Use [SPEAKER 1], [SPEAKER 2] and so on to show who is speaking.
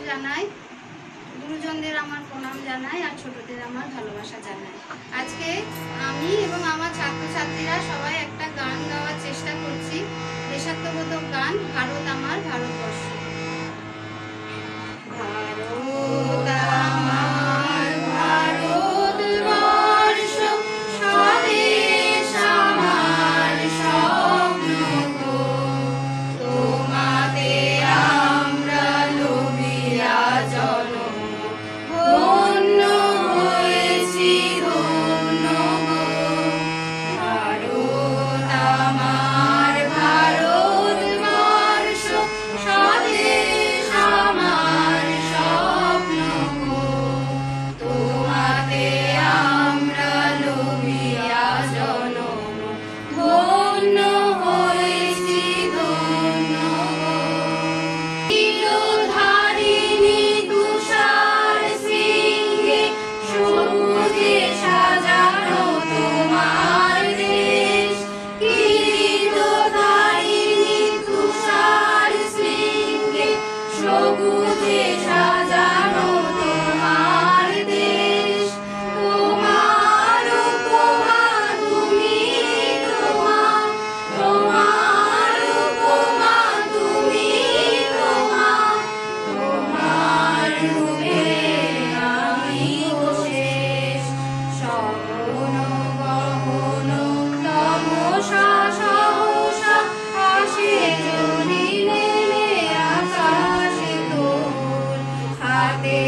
[SPEAKER 1] জানাই, গুরুজনদের আমার প্রণাম জানাই, আর ছোটদের আমার ভালোবাসা জানাই। আজকে আমি এবং আমার ছাত্রছাত্রীরা সবাই একটা গান গাওয়ার চেষ্টা করছি, দেশাত্মবোধক গান, ভারত আমার ভারতবর্ষ। ভারত আমার ভারতবর্ষ, স্বদেশ আমার স্বপ্ন গো, তোমাতে আমরা লোভিয়া জনম, ধন্য হয়েছি ধন্য গো। ভারত আমার ভারতবর্ষ, স্বদেশ আমার স্বপ্ন গো, তোমাতে আমরা লোভিয়া জনম, ধন্য হয়েছি ধন্য গো। চিরধারিণী তুষার শৃঙ্গে সবুজে সাজানো তোমার দেশ, চিরধারিণী তুষার শৃঙ্গে সবুজে সাজানো তোমার দেশ। তোমার উপমা তুমি তোমা, তোমার উপমা তুমি তোমা, তোমার রূপে আমি শেষ। সগন গহন তমসা সহসা আসে যদি নেমে আকাশে তোর, হাতে